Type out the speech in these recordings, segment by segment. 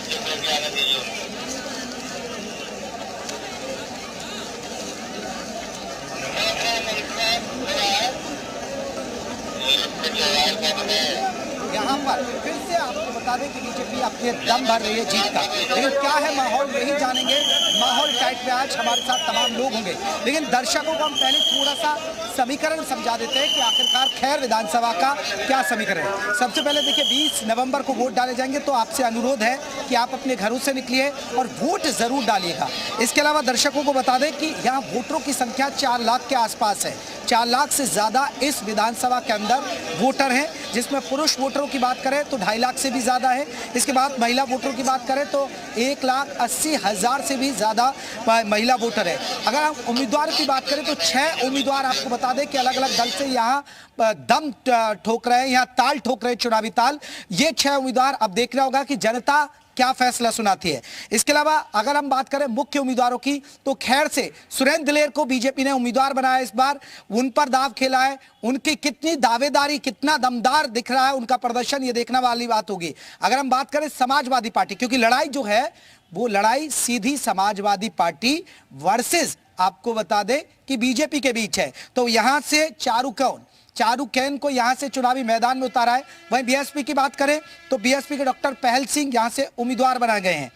यहाँ पर फिर से आपको बता दें कि बीजेपी अपने दम भर रही है जीत का, लेकिन क्या है माहौल यही जानेंगे। माहौल टाइट पे आज हमारे साथ तमाम लोग होंगे, लेकिन दर्शकों को हम पहले थोड़ा सा समीकरण समझा देते हैं कि आखिरकार खैर विधानसभा का क्या समीकरण है। सबसे पहले देखिए 20 नवंबर को वोट डाले जाएंगे, तो आपसे अनुरोध है कि आप अपने घरों से निकलिए और वोट जरूर डालिएगा। इसके अलावा दर्शकों को बता दें कि यहाँ वोटरों की संख्या 4 लाख के आसपास है। 4 लाख से ज़्यादा इस विधानसभा के अंदर वोटर हैं, जिसमें पुरुष वोटरों की बात करें तो 2.5 लाख से भी ज़्यादा है। इसके बाद महिला वोटरों की बात करें तो 1,80,000 से भी ज़्यादा महिला वोटर है। अगर हम उम्मीदवार की बात करें तो 6 उम्मीदवार आपको बता दें कि अलग अलग दल से यहाँ दम ठोक रहे हैं, यहाँ ताल ठोक रहे हैं, चुनावी ताल। ये 6 उम्मीदवार अब देखना होगा कि जनता क्या फैसला सुनाती है। इसके अलावा अगर हम बात करें मुख्य उम्मीदवारों की तो खैर से सुरेंद्र दिलेर को बीजेपी ने उम्मीदवार बनाया इस बार, उन पर दाव खेला है। उनकी कितनी दावेदारी, कितना दमदार दिख रहा है उनका प्रदर्शन, ये देखने वाली बात होगी। अगर हम बात करें समाजवादी पार्टी, क्योंकि लड़ाई जो है वो लड़ाई सीधी समाजवादी पार्टी वर्सेस आपको बता दें कि बीजेपी के बीच है, तो यहां से चारू कैन को यहां से चुनावी मैदान में उतारा है। वहीं बीएसपी की बात करें तो बीएसपी के डॉक्टर पहल सिंह यहां से उम्मीदवार बनाए गए हैं।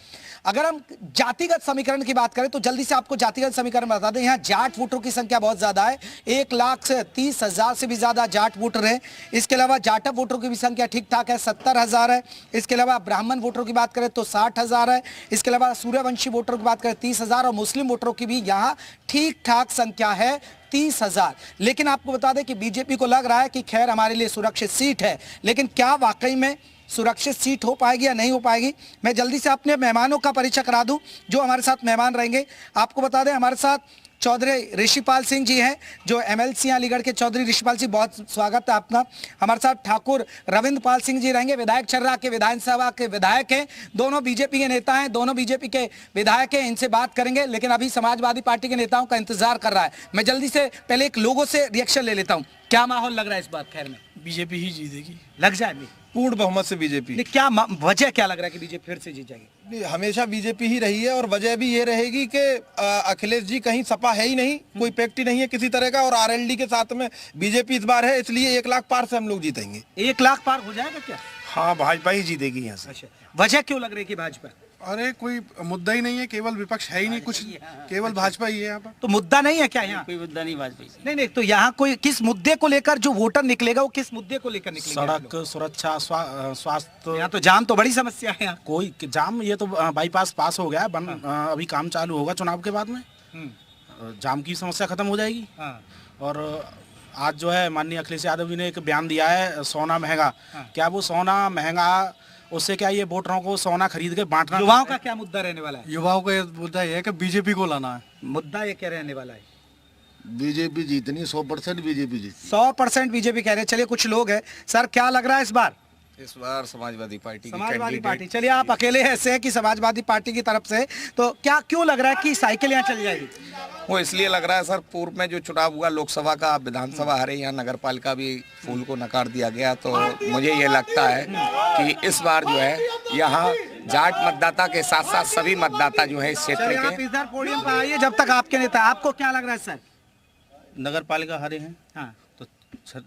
अगर हम जातिगत समीकरण की बात करें तो जल्दी से आपको जातिगत समीकरण बता दें। यहाँ जाट वोटरों की संख्या बहुत ज्यादा है, 1,30,000 से भी ज्यादा जाट वोटर है। इसके अलावा जाटव वोटरों की भी संख्या ठीक ठाक है, 70,000 है। इसके अलावा ब्राह्मण वोटरों की बात करें तो 60,000 है। इसके अलावा सूर्यवंशी वोटरों की बात करें 30,000 और मुस्लिम वोटरों की भी यहाँ ठीक ठाक संख्या है 30,000। लेकिन आपको बता दें कि बीजेपी को लग रहा है कि खैर हमारे लिए सुरक्षित सीट है, लेकिन क्या वाकई में सुरक्षित सीट हो पाएगी या नहीं हो पाएगी। मैं जल्दी से अपने मेहमानों का परिचय करा दूं जो हमारे साथ मेहमान रहेंगे। आपको बता दें हमारे साथ चौधरी ऋषिपाल सिंह जी हैं जो एमएलसी अलीगढ़ के। चौधरी ऋषिपाल जी बहुत स्वागत है आपका। हमारे साथ ठाकुर रविंद्र पाल सिंह जी रहेंगे, विधायक छर्रा के विधानसभा के विधायक हैं, दोनों बीजेपी के नेता हैं, दोनों बीजेपी के विधायक हैं। इनसे बात करेंगे, लेकिन अभी समाजवादी पार्टी के नेताओं का इंतजार कर रहा है। मैं जल्दी से पहले एक लोगों से रिएक्शन ले लेता हूँ। क्या माहौल लग रहा है इस बार खैर में? बीजेपी ही जीतेगी, लग जाए पूर्ण बहुमत से बीजेपी। क्या वजह क्या लग रहा है कि बीजेपी फिर से जीत जाएगी? हमेशा बीजेपी ही रही है और वजह भी ये रहेगी कि अखिलेश जी कहीं सपा है ही नहीं, कोई पैक्टी नहीं है किसी तरह का, और आरएलडी के साथ में बीजेपी इस बार है, इसलिए 1 लाख पार से हम लोग जीतेंगे। 1 लाख पार हो जाएगा क्या? हाँ भाजपा ही जीतेगी यहाँ से। अच्छा, वजह क्यों लग रही है कि भाजपा? अरे कोई मुद्दा ही नहीं है, केवल विपक्ष है ही नहीं कुछ, केवल भाजपा ही है यहाँ पर। तो मुद्दा नहीं है क्या यहाँ? कोई मुद्दा नहीं भाजपा। नहीं, तो यहाँ कोई किस मुद्दे को लेकर जो वोटर निकलेगा वो किस मुद्दे को लेकर निकलेगा? सड़क सुरक्षा, स्वास्थ्य। यहाँ तो जाम तो बड़ी समस्या है। यहाँ कोई जाम, ये तो बाईपास पास हो गया, अभी काम चालू होगा चुनाव के बाद में, जाम की समस्या खत्म हो जाएगी। और आज जो है माननीय अखिलेश यादव जी ने एक बयान दिया है, सोना महंगा। क्या वो सोना महंगा, उससे क्या ये वोटरों को सोना खरीद के बांटना? युवाओं का क्या मुद्दा रहने वाला है? युवाओं का मुद्दा ये है कि बीजेपी को लाना है। मुद्दा ये क्या रहने वाला है? बीजेपी जीतनी, 100% बीजेपी जीतनी। 100% बीजेपी कह रहे हैं। चलिए कुछ लोग हैं, सर क्या लग रहा है इस बार? इस बार समाजवादी पार्टी पार्टी। चलिए आप अकेले ऐसे हैं कि समाजवादी पार्टी की तरफ से, तो क्या क्यों लग रहा है कि साइकिल यहाँ चल जाएगी? वो इसलिए लग रहा है सर, पूर्व में जो चुनाव हुआ लोकसभा का, विधानसभा हारे, यहाँ नगर पालिका भी फूल को नकार दिया गया, तो मुझे ये लगता है कि इस बार जो है यहाँ जाट मतदाता के साथ साथ सभी मतदाता जो है इस क्षेत्र के। इधर पोडियम पर आइए जब तक आपके नेता। आपको क्या लग रहा है सर? नगर पालिका हारे हैं, हाँ, तो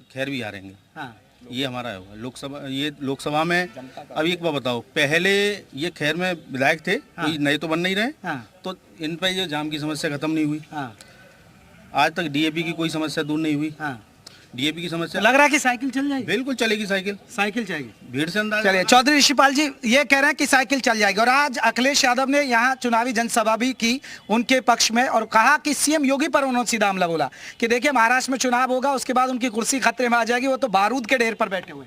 खैर भी हारेंगे। हाँ, ये हमारा होगा। लोकसभा में अभी एक बार बताओ, पहले ये खैर में विधायक थे, कोई नए तो बन नहीं रहे, तो इन पर ये जाम की समस्या खत्म नहीं हुई। आज तक डीएपी की कोई समस्या दूर नहीं हुई। डीएपी की समस्या लग रहा है कि साइकिल चल जाएगी। बिल्कुल चलेगी, साइकिल जाएगी, भीड़ से अंदाज। चलिए चौधरी ऋषिपाल जी ये कह रहे हैं कि साइकिल चल जाएगी। और आज अखिलेश यादव ने यहाँ चुनावी जनसभा भी की उनके पक्ष में, और कहा कि सीएम योगी पर उन्होंने सीधा हमला बोला कि देखिए महाराष्ट्र में चुनाव होगा, उसके बाद उनकी कुर्सी खतरे में आ जाएगी, वो तो बारूद के ढेर पर बैठे हुए।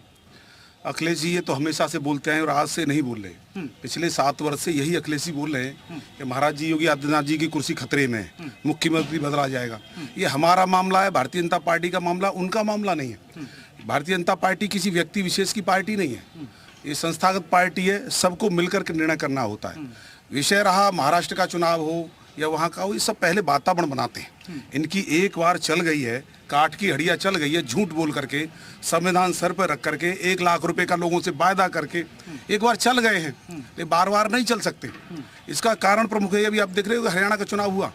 अखिलेश जी ये तो हमेशा से बोलते हैं और आज से नहीं बोल रहे, पिछले 7 वर्ष से यही अखिलेश जी बोल रहे हैं कि महाराज जी योगी आदित्यनाथ जी की कुर्सी खतरे में है, मुख्यमंत्री बदला जाएगा। ये हमारा मामला है, भारतीय जनता पार्टी का मामला, उनका मामला नहीं है। भारतीय जनता पार्टी किसी व्यक्ति विशेष की पार्टी नहीं है, ये संस्थागत पार्टी है, सबको मिलकर के निर्णय करना होता है। विषय रहा महाराष्ट्र का चुनाव हो, या वहाँ का हो, ये सब पहले वातावरण बनाते हैं। इनकी एक बार चल गई है, काट की हड़िया चल गई है, झूठ बोल करके, संविधान सर पर रख करके, 1 लाख रुपए का लोगों से वायदा करके एक बार चल गए हैं, ये बार बार नहीं चल सकते। इसका कारण प्रमुख है, अभी आप देख रहे हो हरियाणा का चुनाव हुआ,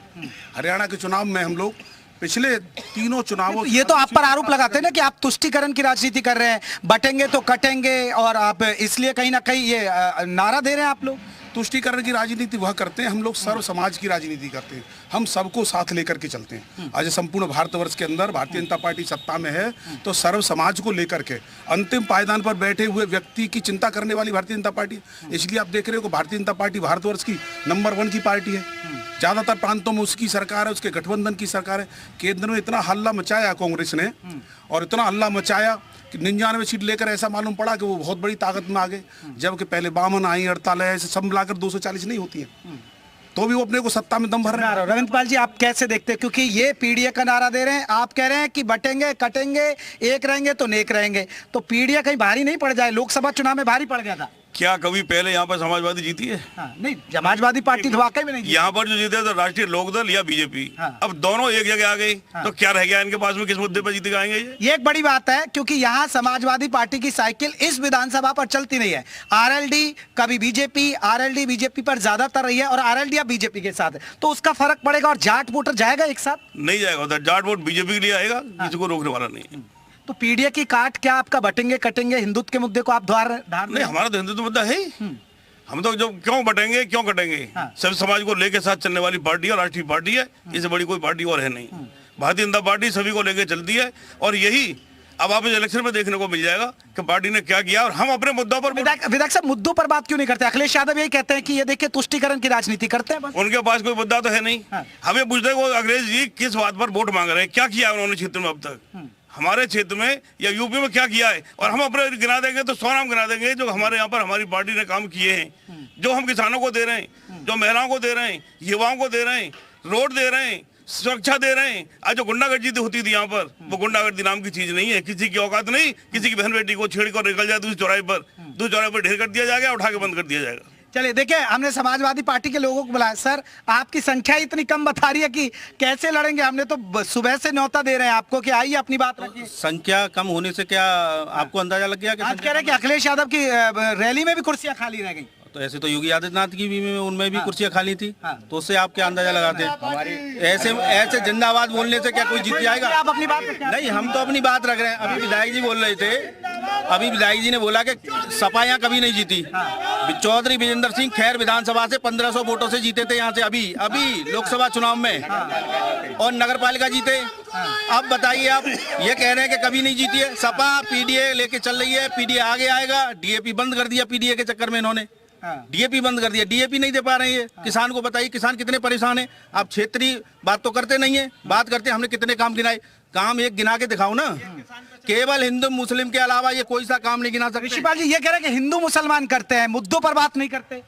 हरियाणा के चुनाव में हम लोग पिछले तीनों चुनावों, ये तो आप पर आरोप लगाते हैं ना कि आप तुष्टीकरण की राजनीति कर रहे हैं, बटेंगे तो कटेंगे, और आप इसलिए कहीं ना कहीं ये नारा दे रहे हैं आप लोग। तुष्टीकरण की राजनीति वह करते हैं, हम लोग सर्व समाज की राजनीति करते हैं, हम सबको साथ लेकर के चलते हैं। आज संपूर्ण भारतवर्ष के अंदर भारतीय जनता पार्टी सत्ता में है, तो सर्व समाज को लेकर के अंतिम पायदान पर बैठे हुए व्यक्ति की चिंता करने वाली भारतीय जनता पार्टी, इसलिए आप देख रहे हो कि भारतीय जनता पार्टी भारतवर्ष की नंबर 1 की पार्टी है। ज़्यादातर प्रांतों में उसकी सरकार है, उसके गठबंधन की सरकार है। केंद्र में इतना हल्ला मचाया कांग्रेस ने, और इतना हल्ला मचाया कि 99 सीट लेकर ऐसा मालूम पड़ा कि वो बहुत बड़ी ताकत में आ गए, जबकि पहले 52 आई, 48 ऐसे सब मिलाकर 240 नहीं होती है, तो भी वो अपने को सत्ता में दम भर रहे हैं। रविंद्र पाल जी, आप कैसे देखते हैं, क्योंकि ये पीडीए का नारा दे रहे हैं, आप कह रहे हैं कि बटेंगे कटेंगे, एक रहेंगे तो नेक रहेंगे, तो पीडीए कहीं भारी नहीं पड़ जाए? लोकसभा चुनाव में भारी पड़ गया था। क्या कभी पहले यहाँ पर समाजवादी जीती है? हाँ, नहीं, समाजवादी पार्टी तो वाकई में नहीं जीती। यहाँ पर जो जीते तो राष्ट्रीय लोकदल या बीजेपी। हाँ। अब दोनों एक जगह आ गई, तो क्या रह गया इनके पास में, किस मुद्दे पर जीत के आएंगे ये एक बड़ी बात है, क्योंकि यहाँ समाजवादी पार्टी की साइकिल इस विधानसभा पर चलती नहीं है। आरएलडी कभी बीजेपी, आरएलडी बीजेपी पर ज्यादातर रही है, और आरएलडी अब बीजेपी के साथ है, तो उसका फर्क पड़ेगा। और जाट वोटर जाएगा एक साथ? नहीं जाएगा उधर, जाट वोट बीजेपी के लिए आएगा, किसी को रोकने वाला नहीं है। तो पीडीए की काट क्या आपका बटेंगे कटेंगे हिंदुत्व के मुद्दे को आप धार नहीं, हमारा तो हिंदुत्व मुद्दा है ही। हम तो जो क्यों बटेंगे क्यों कटेंगे, सभी समाज को लेके साथ चलने वाली पार्टी है, राष्ट्रीय पार्टी है, इससे बड़ी कोई पार्टी और है नहीं। भारतीय जनता पार्टी सभी को लेके चलती है, और यही अब आप इस इलेक्शन में देखने को मिल जाएगा कि पार्टी ने क्या किया, और हम अपने मुद्दों पर। विधायक साहब, मुद्दों पर बात क्यों नहीं करते? अखिलेश यादव यही कहते हैं कि ये देखिए तुष्टीकरण की राजनीति करते हैं बस। उनके पास कोई मुद्दा तो है नहीं। हमें पूछते हैं वो अखिलेश जी किस बात पर वोट मांग रहे हैं, क्या किया उन्होंने क्षेत्र में अब तक, हमारे क्षेत्र में या यूपी में क्या किया है, और हम अपने गिना देंगे तो 100 नाम गिना देंगे जो हमारे यहाँ पर हमारी पार्टी ने काम किए हैं, जो हम किसानों को दे रहे हैं, जो महिलाओं को दे रहे हैं, युवाओं को दे रहे हैं, रोड दे रहे हैं, सुरक्षा दे रहे हैं। आज जो गुंडागर्दी होती थी यहाँ पर, वो गुंडागर्दी नाम की चीज नहीं है। किसी की औकात नहीं, किसी की बहन बेटी को छेड़ कर निकल जाए दूसरे चौराहे पर ढेर कर दिया जाएगा, उठा के बंद कर दिया जाएगा। चलिए देखिए, हमने समाजवादी पार्टी के लोगों को बुलाया। सर, आपकी संख्या इतनी कम बता रही है कि कैसे लड़ेंगे? हमने तो सुबह से न्योता दे रहे हैं आपको कि आइए अपनी बात रखिए। संख्या कम होने से क्या आपको अंदाजा लग गया? आज कह रहे हैं कि अखिलेश यादव की रैली में भी कुर्सियां खाली रह गई। तो ऐसे तो योगी आदित्यनाथ की भी उनमें भी कुर्सियां खाली थी, तो उससे आप क्या अंदाजा लगाते हैं? ऐसे जिंदाबाद बोलने से क्या कोई जीत जाएगा? आप अपनी बात नहीं, हम तो अपनी बात रख रहे हैं। अभी विधायक जी बोल रहे थे, अभी विधायक जी ने बोला कि सपा यहाँ कभी नहीं जीती। चौधरी विजेंद्र सिंह खैर विधानसभा से 1500 वोटों से जीते थे यहाँ से, अभी लोकसभा चुनाव में, और नगर पालिका जीते। अब बताइए, आप ये कह रहे हैं कि कभी नहीं जीती है। सपा पीडीए लेके चल रही है, पीडीए आगे आएगा। डीएपी बंद कर दिया पीडीए के चक्कर में इन्होंने, डीएपी बंद कर दिया, डीएपी नहीं दे पा रहे हैं। किसान को बताइए, किसान कितने परेशान है। आप क्षेत्रीय बात तो करते नहीं है, बात करते हमने कितने काम गिनाए, काम एक गिना के दिखाओ ना। केवल हिंदू मुस्लिम के अलावा ये कोई सा काम नहीं गिना सकते। ऋषिपाल जी ये कह रहे हैं कि हिंदू मुसलमान करते हैं, मुद्दों पर बात नहीं करते।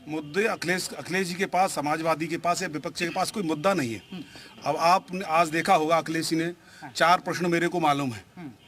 मुद्दे अखिलेश जी के पास, समाजवादी के पास या विपक्ष के पास कोई मुद्दा नहीं है। अब आपने आज देखा होगा, अखिलेश जी ने 4 प्रश्न मेरे को मालूम है।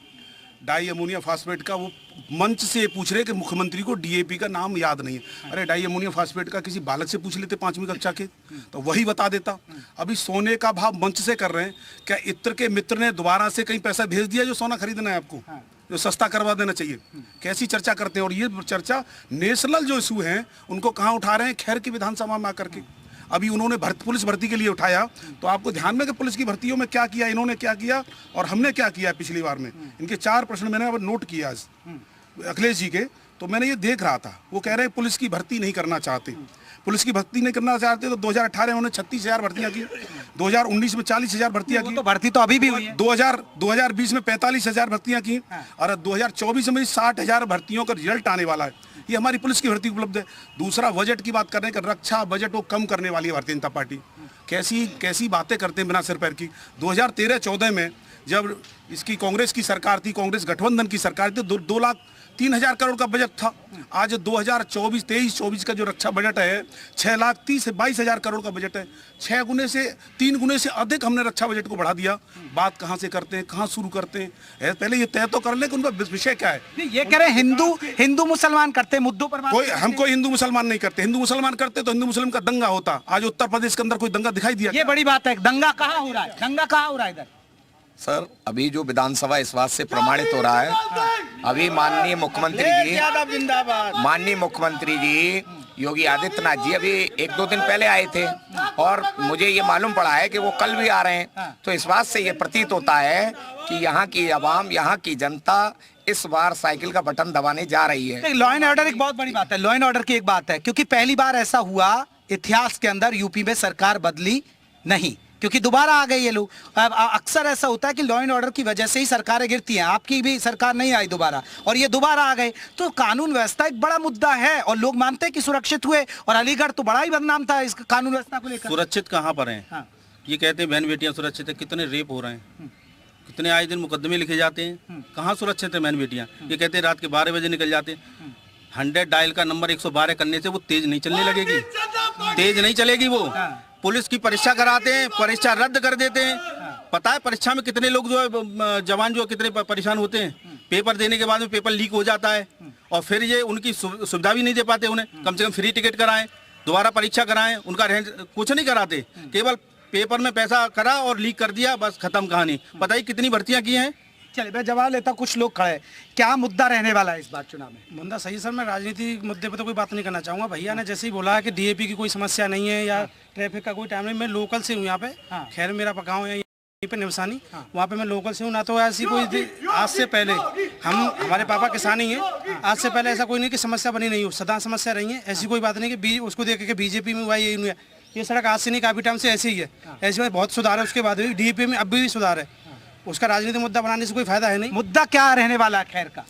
डाई अमोनिया फास्फेट का वो मंच से पूछ रहे कि मुख्यमंत्री को डीएपी का नाम याद नहीं है। अरे डाई अमोनिया फास्फेट का किसी बालक से पूछ लेते 5वीं कक्षा के, तो वही बता देता। अभी सोने का भाव मंच से कर रहे हैं। क्या इत्र के मित्र ने दोबारा से कहीं पैसा भेज दिया जो सोना खरीदना है आपको, जो सस्ता करवा देना चाहिए? कैसी चर्चा करते हैं? और ये चर्चा नेशनल जो इशू हैं उनको कहाँ उठा रहे हैं? खैर की विधानसभा में आकर के अभी उन्होंने पुलिस भर्ती के लिए उठाया, तो आपको ध्यान में कि पुलिस की भर्तियों में क्या किया, इन्होंने क्या किया और हमने क्या किया पिछली बार में। इनके 4 प्रश्न मैंने अब नोट किया आज अखिलेश जी के, तो मैंने ये देख रहा था। वो कह रहे हैं पुलिस की भर्ती नहीं करना चाहते, पुलिस की भर्ती नहीं करना चाहते। तो 2018 में उन्होंने 36,000 भर्तियां की, 2019 में 40,000 भर्तियां की, तो भर्ती तो अभी भी हुई है। 2020 में 45,000 भर्तियां की, और 2024 में 60,000 भर्तियों का रिजल्ट आने वाला है। ये हमारी पुलिस की भर्ती उपलब्ध है। दूसरा, बजट की बात करने का, रक्षा बजट वो कम करने वाली है भारतीय जनता पार्टी। कैसी बातें करते हैं बिना सिर पैर की। 2013-14 में जब इसकी कांग्रेस की सरकार थी, कांग्रेस गठबंधन की सरकार थी, 2 लाख 3000 करोड़ का बजट था, आज 2024-23-24 का जो रक्षा बजट है 6,30,22,000 करोड़ का बजट है। 3 गुने से अधिक हमने रक्षा बजट को बढ़ा दिया। बात कहाँ से करते हैं, कहाँ शुरू करते हैं, पहले ये तय तो कर ले कि उनका विषय क्या है। ये कह रहे हैं हिंदू मुसलमान करते हैं मुद्दों पर बात। कोई हमको हिंदू मुसलमान नहीं करते, हिंदू मुसलमान करते तो हिंदू मुस्लिम का दंगा होता। आज उत्तर प्रदेश के अंदर कोई दंगा दिखाई दिया? ये बड़ी बात है। दंगा कहाँ हो रहा है? दंगा कहाँ हो रहा है इधर? सर अभी जो विधानसभा इस बात से प्रमाणित हो रहा है, अभी माननीय मुख्यमंत्री जी योगी आदित्यनाथ जी अभी 1-2 दिन पहले आए थे और मुझे ये मालूम पड़ा है कि वो कल भी आ रहे हैं। तो इस बात से ये प्रतीत होता है कि यहाँ की आवाम, यहाँ की जनता इस बार साइकिल का बटन दबाने जा रही है। लॉ एंड ऑर्डर एक बहुत बड़ी बात है। लॉ एंड ऑर्डर की एक बात है, क्योंकि पहली बार ऐसा हुआ इतिहास के अंदर यूपी में सरकार बदली नहीं, क्योंकि दोबारा आ गए ये लोग। अक्सर ऐसा होता है कि लॉ एंड ऑर्डर की वजह से ही सरकारें गिरती हैं। आपकी भी सरकार नहीं आई दोबारा और ये दोबारा आ गए, तो कानून व्यवस्था एक बड़ा मुद्दा है और लोग मानते हैं कि सुरक्षित हुए, और अलीगढ़ तो बड़ा ही बदनाम था इस कानून व्यवस्था को लेकर। सुरक्षित कहाँ पर है? हाँ। ये कहते हैं बहन बेटियां सुरक्षित है, कितने रेप हो रहे हैं, कितने आए दिन मुकदमे लिखे जाते हैं, कहाँ सुरक्षित है बहन बेटियां? ये कहते हैं रात के 12 बजे निकल जाते हैं। 100 डायल का नंबर 112 करने से वो तेज नहीं चलने लगेगी, तेज नहीं चलेगी वो। पुलिस की परीक्षा कराते हैं, परीक्षा रद्द कर देते हैं। पता है परीक्षा में कितने लोग जो है जवान जो कितने परेशान होते हैं। पेपर देने के बाद में पेपर लीक हो जाता है और फिर ये उनकी सुविधा भी नहीं दे पाते उन्हें। कम से कम फ्री टिकट कराएं, दोबारा परीक्षा कराएं, उनका कुछ नहीं कराते, केवल पेपर में पैसा करा और लीक कर दिया, बस खत्म कहानी। पता ही कितनी भर्तियां की हैं। चलिए मैं जवाब लेता, कुछ लोग खड़े, क्या मुद्दा रहने वाला है इस बार चुनाव में? मुद्दा सही सर, मैं राजनीतिक मुद्दे पे तो कोई बात नहीं करना चाहूँगा। भैया ने जैसे ही बोला है कि डीएपी की कोई समस्या नहीं है या ट्रैफिक का कोई टाइम नहीं, मैं लोकल से हूँ यहाँ पे। खैर मेरा गाँव है यहीं पे निवसानी, वहाँ पे मैं लोकल से हूँ ना। तो ऐसी कोई आज से पहले हमारे पापा किसान ही हैं, आज से पहले ऐसा कोई नहीं कि समस्या बनी नहीं हो, सदा समस्या रही है। ऐसी कोई बात नहीं कि उसको देख के बीजेपी में हुआ ये नहीं है। ये सड़क आज से नहीं, काफ़ी टाइम से ऐसे ही है। ऐसे में बहुत सुधार है, उसके बाद भी डीएपी में अब भी सुधार है। उसका राजनीतिक मुद्दा बनाने से कोई फायदा है नहीं। मुद्दा क्या रहने वाला है खैर का?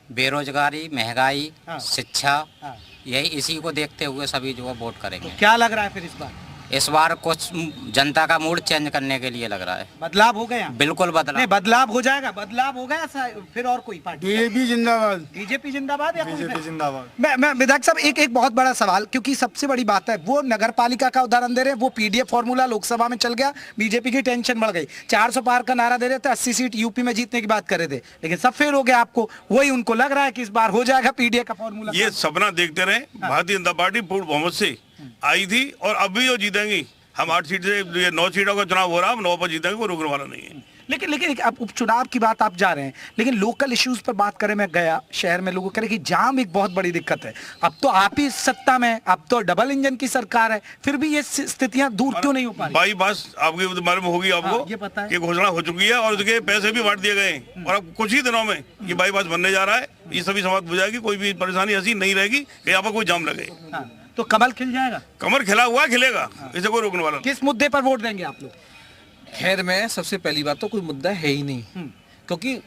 बेरोजगारी, महंगाई, शिक्षा, यही इसी को देखते हुए सभी जो है वोट करेंगे। क्या लग रहा है फिर इस बार कुछ जनता का मूड चेंज करने के लिए लग रहा है। बदलाव हो गया? बिल्कुल बदलाव। नहीं, बदलाव हो जाएगा। बदलाव हो गया फिर और कोई पार्टी? बीजेपी जिंदाबाद। बीजेपी जिंदाबाद या बीजेपी जिंदाबाद। मैं विधायक साहब एक बहुत बड़ा सवाल, क्योंकि सबसे बड़ी बात है वो नगर पालिका का उदाहरण दे रहे हैं। वो पीडीएफ फॉर्मूला लोकसभा में चल गया, बीजेपी की टेंशन बढ़ गई। 400 पार का नारा दे रहे थे, 80 सीट यूपी में जीतने की बात कर रहे थे, लेकिन सब फेल हो गया। आपको वही उनको लग रहा है कि इस बार हो जाएगा पीडीएफ का फॉर्मूला? ये सपना देखते रहे। भारतीय जनता पार्टी पूर्ण बहुमत से आई थी और अब भी वो जीतेंगी। हम 8 सीट से 9 सीटों का चुनाव हो रहा है, हम 9 पर जीतेंगे, कोई रोकने वाला नहीं है। लेकिन अब उपचुनाव की बात आप जा रहे हैं, लेकिन लोकल इश्यूज पर बात करें, मैं गया शहर में, लोगों कह रहे कि जाम एक बहुत बड़ी दिक्कत है। अब तो आप ही सत्ता में, अब तो डबल इंजन की सरकार है, फिर भी ये स्थितियां दूर क्यों नहीं हो पा रही? बाईपास आपकी मालूम होगी आपको, ये पता है कि घोषणा हो चुकी है और उसके पैसे भी बांट दिए गए और अब कुछ ही दिनों में ये बाईपास बनने जा रहा है। ये सभी समाप्त हो जाएगी, कोई भी परेशानी ऐसी नहीं रहेगी कि यहाँ पर कोई जाम लगे। तो कमल खिल जाएगा? कमर खिला हुआ खिलेगा, इसे कोई रोकने वाला। किस मुद्दे पर वोट देंगे आप लोग? खैर में सबसे पहली बात तो कोई मुद्दा है ही नहीं, क्योंकि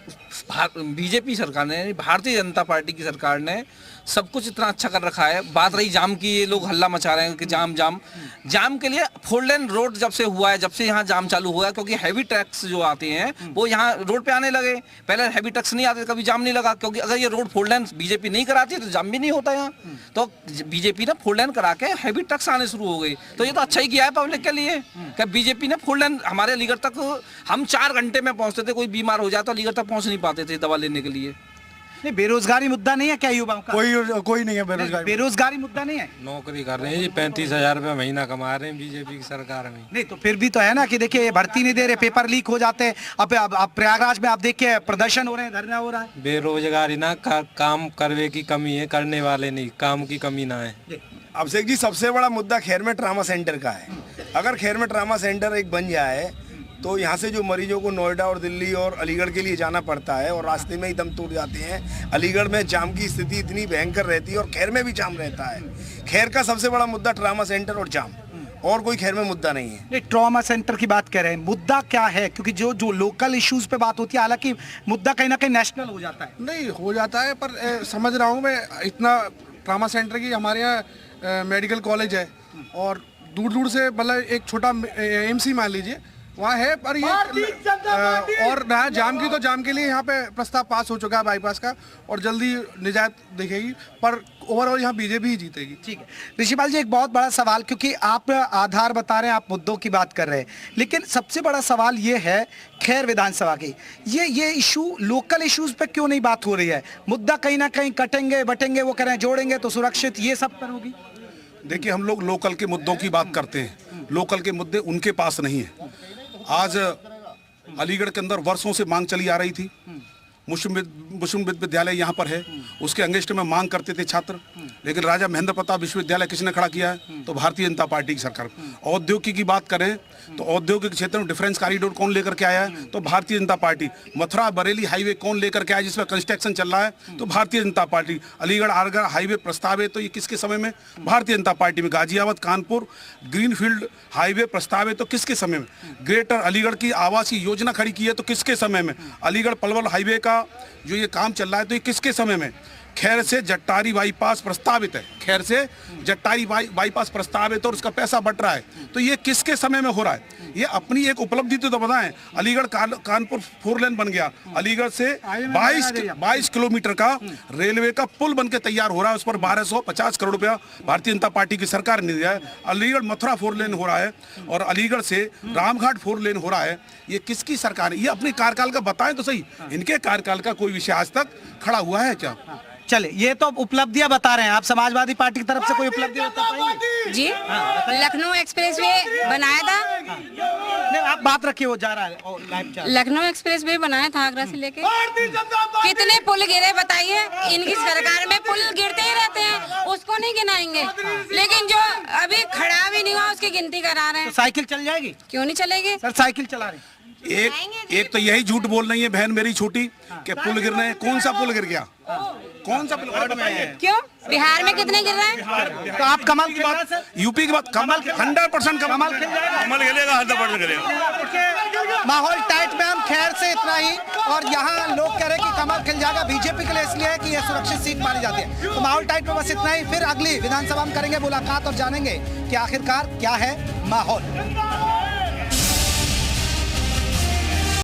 बीजेपी सरकार ने, भारतीय जनता पार्टी की सरकार ने सब कुछ इतना अच्छा कर रखा है। बात रही जाम की, ये लोग हल्ला मचा रहे हैं कि जाम के लिए 4 लेन रोड जब से हुआ है, जब से यहाँ जाम चालू हुआ है, क्योंकि हैवी ट्रक्स जो आते हैं वो यहाँ रोड पे आने लगे। पहले हैवी ट्रक्स नहीं आते, कभी जाम नहीं लगा, क्योंकि अगर ये रोड 4 लेन बीजेपी नहीं कराती तो जाम भी नहीं होता यहाँ। तो बीजेपी ने 4 लेन करा के हैवी ट्रक्स आने शुरू हो गए, तो ये तो अच्छा ही किया है पब्लिक के लिए कि बीजेपी ने 4 लेन। हमारे अलीगढ़ तक हम 4 घंटे में पहुँचते थे, कोई बीमार हो जाए तो अलीगढ़ तक पहुँच नहीं पाते थे दवा लेने के लिए। नहीं, बेरोजगारी मुद्दा नहीं है क्या युवाओं का? कोई नहीं है बेरोजगारी मुद्दा नहीं है। नौकरी कर रहे हैं जी, 35,000 रुपये महीना कमा रहे हैं बीजेपी की सरकार में। नहीं तो फिर भी तो है ना कि देखिए ये भर्ती नहीं दे रहे, पेपर लीक हो जाते हैं। अब प्रयागराज में आप देखिए प्रदर्शन हो रहे हैं, धरना हो रहा है। बेरोजगारी ना, काम करने की कमी है, करने वाले नहीं, काम की कमी ना है। अभिषेक जी, सबसे बड़ा मुद्दा खैर में ट्रामा सेंटर का है। अगर खैर में ट्रामा सेंटर एक बन जाए तो यहाँ से जो मरीजों को नोएडा और दिल्ली और अलीगढ़ के लिए जाना पड़ता है और रास्ते में ही दम टूट जाते हैं। अलीगढ़ में जाम की स्थिति इतनी भयंकर रहती है और खैर में भी जाम रहता है। खैर का सबसे बड़ा मुद्दा ट्रामा सेंटर और जाम, और कोई खैर में मुद्दा नहीं है। नहीं, ट्रॉमा सेंटर की बात कर रहे हैं, मुद्दा क्या है? क्योंकि जो लोकल इश्यूज पे बात होती है, हालांकि मुद्दा कहीं ना कहीं नेशनल हो जाता है। नहीं हो जाता है, पर समझ रहा हूँ मैं, इतना ट्रामा सेंटर की हमारे यहाँ मेडिकल कॉलेज है और दूर दूर से, मतलब एक छोटा एमसी मान लीजिए, वहाँ है, पर ये और रहा जाम की, तो जाम के लिए यहाँ पे प्रस्ताव पास हो चुका है बाईपास का, और जल्दी निजात दिखेगी, पर ओवरऑल यहाँ बीजेपी ही जीतेगी। ठीक है ऋषिपाल जी, एक बहुत बड़ा सवाल, क्योंकि आप आधार बता रहे हैं, आप मुद्दों की बात कर रहे हैं, लेकिन सबसे बड़ा सवाल ये है खैर विधानसभा की, ये इशू, लोकल इश्यूज पे क्यों नहीं बात हो रही है? मुद्दा कहीं ना कहीं कटेंगे बटेंगे, वो कह रहे हैं जोड़ेंगे तो सुरक्षित, ये सब पर होगी। देखिए, हम लोग लोकल के मुद्दों की बात करते हैं, लोकल के मुद्दे उनके पास नहीं है। आज अलीगढ़ के अंदर वर्षों से मांग चली आ रही थी, मुस्लिम विद्यालय यहाँ पर है, उसके अगेंस्ट में मांग करते थे छात्र, लेकिन राजा महेंद्र प्रताप विश्वविद्यालय किसने खड़ा किया है? तो भारतीय जनता पार्टी की सरकार। औद्योगिक की बात करें तो औद्योगिक क्षेत्र में डिफरेंस कॉरिडोर कौन लेकर के आया है? तो भारतीय जनता पार्टी। मथुरा बरेली हाईवे कौन लेकर के आया जिसमें कंस्ट्रक्शन चल रहा है? तो भारतीय जनता पार्टी। अलीगढ़ आगरा हाईवे प्रस्ताव है, तो ये किसके समय में? भारतीय जनता पार्टी में। गाजियाबाद कानपुर ग्रीनफील्ड हाईवे प्रस्ताव है, तो किसके समय में? ग्रेटर अलीगढ़ की आवासीय योजना खड़ी की है, तो किसके समय में? अलीगढ़ पलवल हाईवे का जो ये काम चल रहा है, तो ये किसके समय में? खैर से जट्टारी बाईपास प्रस्तावित है, खैर से जट्टारी बाईपास प्रस्तावित, और उसका पैसा बट रहा है, तो ये किसके समय में हो रहा है? ये अपनी एक उपलब्धि तो बताएं। अलीगढ़ कानपुर 4 लेन बन गया, अलीगढ़ से 22 किलोमीटर का रेलवे का पुल बनके तैयार हो रहा है, उस पर 1250 करोड़ रुपया भारतीय जनता पार्टी की सरकार ने दिया है। अलीगढ़ मथुरा 4 लेन हो रहा है, और अलीगढ़ से रामघाट 4 लेन हो रहा है। ये किसकी सरकार है? ये अपने कार्यकाल का बताएं तो सही, इनके कार्यकाल का कोई विषय आज तक खड़ा हुआ है क्या? चले, ये तो उपलब्धियां बता रहे हैं आप, समाजवादी पार्टी की तरफ से कोई उपलब्धि बता पाएंगे? जी, लखनऊ एक्सप्रेस वे बनाया था। नहीं, आप बात रखिए, वो जा रहा है। लखनऊ एक्सप्रेस वे बनाया था आगरा से लेके। कितने पुल गिरे बताइए? इनकी सरकार में पुल गिरते ही रहते हैं, उसको नहीं गिनाएंगे, लेकिन जो अभी खड़ा भी नहीं हुआ उसकी गिनती करा रहे हैं। तो साइकिल चल जाएगी? क्यों नहीं चलेगी सर, साइकिल चला रहे हैं। एक तो यही झूठ बोल रही है बहन मेरी छोटी कि पुल गिर रहे हैं। कौन सा पुल गिर गया? कौन सा पुल? क्यों बिहार में कितने गिर रहे हैं? तो आप कमल की बात, यूपी की बात, कमल 100% कमल खेल जाएगा, कमल खेलेगा, 100% खेलेगा। माहौल टाइट में हम खैर से इतना ही, और यहाँ लोग कह रहे हैं कि कमल खिल जाएगा बीजेपी के लिए, इसलिए है कि ये सुरक्षित सीट मानी जाती है। तो माहौल टाइट में बस इतना ही, फिर अगली विधानसभा में करेंगे मुलाकात और जानेंगे कि आखिरकार क्या है माहौल।